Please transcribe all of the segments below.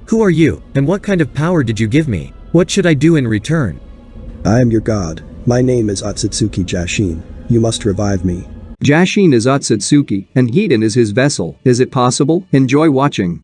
Who are you, and what kind of power did you give me? What should I do in return? I am your god. My name is Otsutsuki Jashin. You must revive me. Jashin is Otsutsuki, and Hidan is his vessel. Is it possible? Enjoy watching.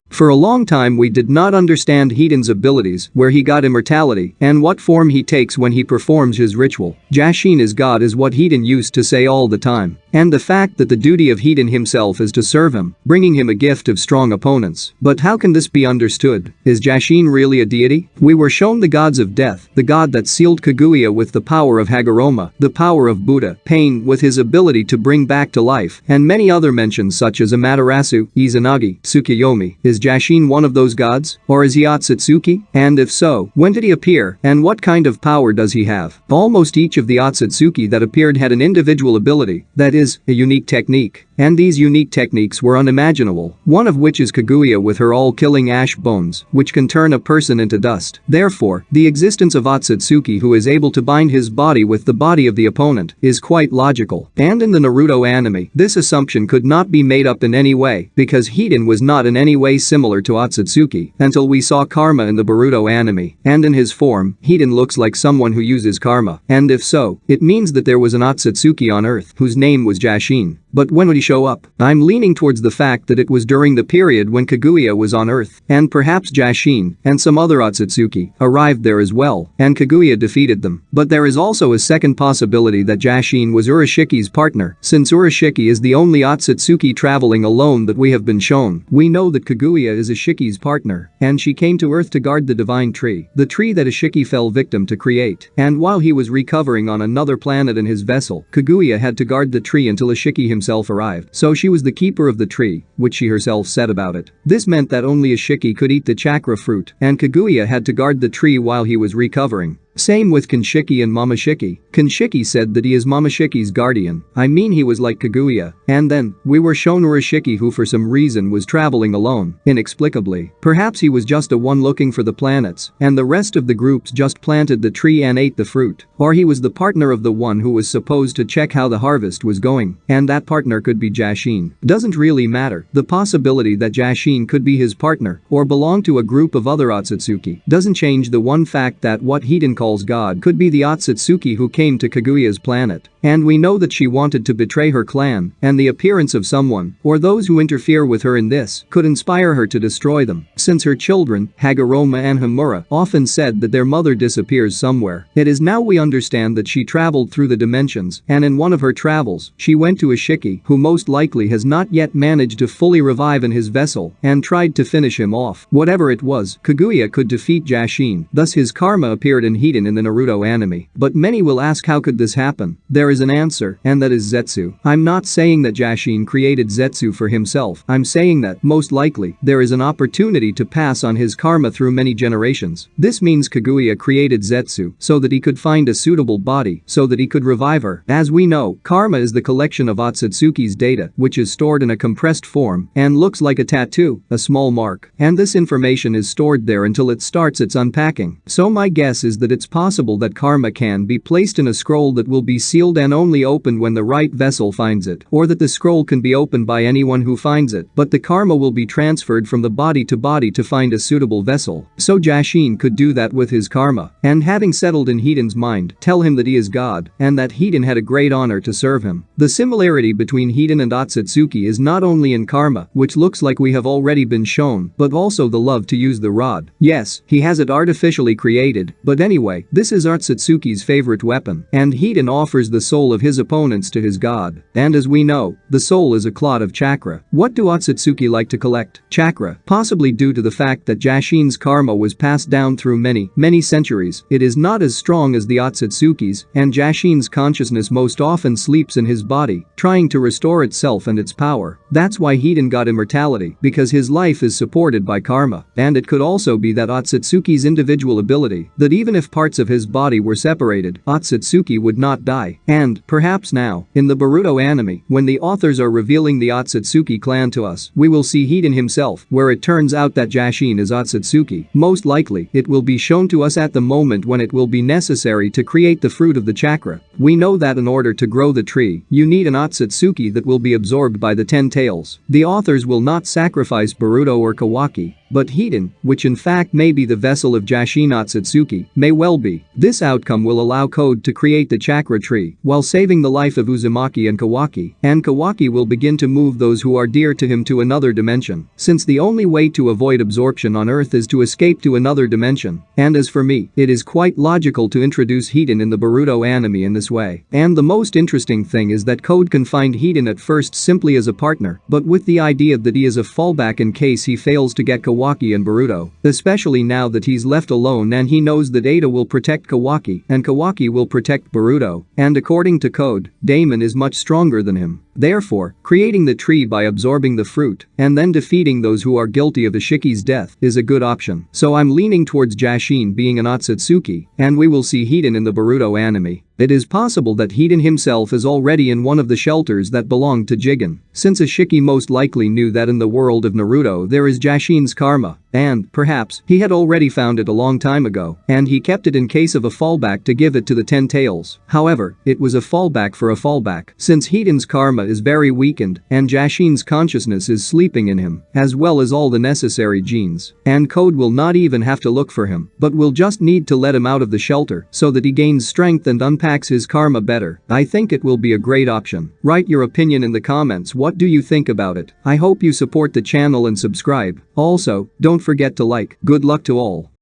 For a long time we did not understand Hidan's abilities, where he got immortality, and what form he takes when he performs his ritual. Jashin is God is what Hidan used to say all the time. And the fact that the duty of Hidan himself is to serve him, bringing him a gift of strong opponents. But how can this be understood? Is Jashin really a deity? We were shown the gods of death, the god that sealed Kaguya with the power of Hagoromo, the power of Buddha, Pain with his ability to bring back to life, and many other mentions such as Amaterasu, Izanagi, Tsukuyomi. Is Jashin one of those gods? Or is he Otsutsuki? And if so, when did he appear, and what kind of power does he have? Almost each of the Otsutsuki that appeared had an individual ability, that is, a unique technique. And these unique techniques were unimaginable, one of which is Kaguya with her all-killing ash bones, which can turn a person into dust. Therefore, the existence of Otsutsuki who is able to bind his body with the body of the opponent is quite logical. And in the Naruto anime, this assumption could not be made up in any way, because Hidan was not in any way similar to Otsutsuki until we saw Karma in the Boruto anime. And in his form, Hidan looks like someone who uses karma. And if so, it means that there was an Otsutsuki on Earth whose name was Jashin. But when would he show up? I'm leaning towards the fact that it was during the period when Kaguya was on Earth, and perhaps Jashin and some other Otsutsuki arrived there as well, and Kaguya defeated them. But there is also a second possibility that Jashin was Urashiki's partner, since Urashiki is the only Otsutsuki traveling alone that we have been shown. We know that Kaguya is Ashiki's partner, and she came to Earth to guard the divine tree, the tree that Ashiki fell victim to create. And while he was recovering on another planet in his vessel, Kaguya had to guard the tree until Ashiki himself arrived. So she was the keeper of the tree, which she herself said about it. This meant that only Ashiki could eat the chakra fruit, and Kaguya had to guard the tree while he was recovering. Same with Kanshiki and Momoshiki. Kanshiki said that he is Momoshiki's guardian. I mean, he was like Kaguya. And then, we were shown Urashiki who for some reason was traveling alone, inexplicably. Perhaps he was just a one looking for the planets, and the rest of the groups just planted the tree and ate the fruit. Or he was the partner of the one who was supposed to check how the harvest was going, and that partner could be Jashin. Doesn't really matter. The possibility that Jashin could be his partner, or belong to a group of other Otsutsuki, doesn't change the one fact that what Hidan calls God could be the Otsutsuki who came to Kaguya's planet. And we know that she wanted to betray her clan, and the appearance of someone, or those who interfere with her in this, could inspire her to destroy them. Since her children, Hagoromo and Homura, often said that their mother disappears somewhere, it is now we understand that she traveled through the dimensions, and in one of her travels, she went to Ashiki, who most likely has not yet managed to fully revive in his vessel, and tried to finish him off. Whatever it was, Kaguya could defeat Jashin, thus his karma appeared in Hidan in the Naruto anime. But many will ask, how could this happen? There is an answer, and that is Zetsu. I'm not saying that Jashin created Zetsu for himself. I'm saying that, most likely, there is an opportunity to pass on his karma through many generations. This means Kaguya created Zetsu so that he could find a suitable body, so that he could revive her. As we know, karma is the collection of Otsutsuki's data, which is stored in a compressed form and looks like a tattoo, a small mark. And this information is stored there until it starts its unpacking. So my guess is that it's possible that karma can be placed in a scroll that will be sealed and only opened when the right vessel finds it, or that the scroll can be opened by anyone who finds it, but the karma will be transferred from the body to find a suitable vessel. So Jashin could do that with his karma, and having settled in Hidan's mind, tell him that he is God, and that Hidan had a great honor to serve him. The similarity between Hidan and Otsutsuki is not only in karma, which looks like we have already been shown, but also the love to use the rod. Yes, he has it artificially created, but anyway, this is Otsutsuki's favorite weapon, and Hidan offers the soul of his opponents to his god. And as we know, the soul is a clot of chakra. What do Otsutsuki like to collect? Chakra. Possibly due to the fact that Jashin's karma was passed down through many centuries, it is not as strong as the Otsutsuki's, and Jashin's consciousness most often sleeps in his body, trying to restore itself and its power. That's why Hidan got immortality, because his life is supported by karma. And it could also be that Otsutsuki's individual ability, that even if part parts of his body were separated, Otsutsuki would not die. And, perhaps now, in the Boruto anime, when the authors are revealing the Otsutsuki clan to us, we will see Hidan himself, where it turns out that Jashin is Otsutsuki. Most likely, it will be shown to us at the moment when it will be necessary to create the fruit of the chakra. We know that in order to grow the tree, you need an Otsutsuki that will be absorbed by the 10 tails. The authors will not sacrifice Boruto or Kawaki, but Hidan, which in fact may be the vessel of Jashin Otsutsuki, may well be. This outcome will allow Code to create the chakra tree while saving the life of Uzumaki and Kawaki will begin to move those who are dear to him to another dimension, since the only way to avoid absorption on Earth is to escape to another dimension. And as for me, it is quite logical to introduce Hidan in the Boruto anime in this way. And the most interesting thing is that Code can find Hidan at first simply as a partner, but with the idea that he is a fallback in case he fails to get Kawaki and Boruto, especially now that he's left alone and he knows that Ada will protect Kawaki and Kawaki will protect Boruto, and according to Code, Damon is much stronger than him. Therefore, creating the tree by absorbing the fruit and then defeating those who are guilty of Ishiki's death is a good option. So I'm leaning towards Jashin being an Otsutsuki, and we will see Hidan in the Boruto anime. It is possible that Hidan himself is already in one of the shelters that belonged to Jigen, since Ishiki most likely knew that in the world of Naruto there is Jashin's karma, and, perhaps, he had already found it a long time ago, and he kept it in case of a fallback to give it to the 10 tails. However, it was a fallback for a fallback, since Hidan's karma is very weakened and Jashin's consciousness is sleeping in him, as well as all the necessary genes. And Code will not even have to look for him, but will just need to let him out of the shelter so that he gains strength and unpacks his karma better. I think it will be a great option. Write your opinion in the comments. What do you think about it? I hope you support the channel and subscribe. Also, don't forget to like. Good luck to all.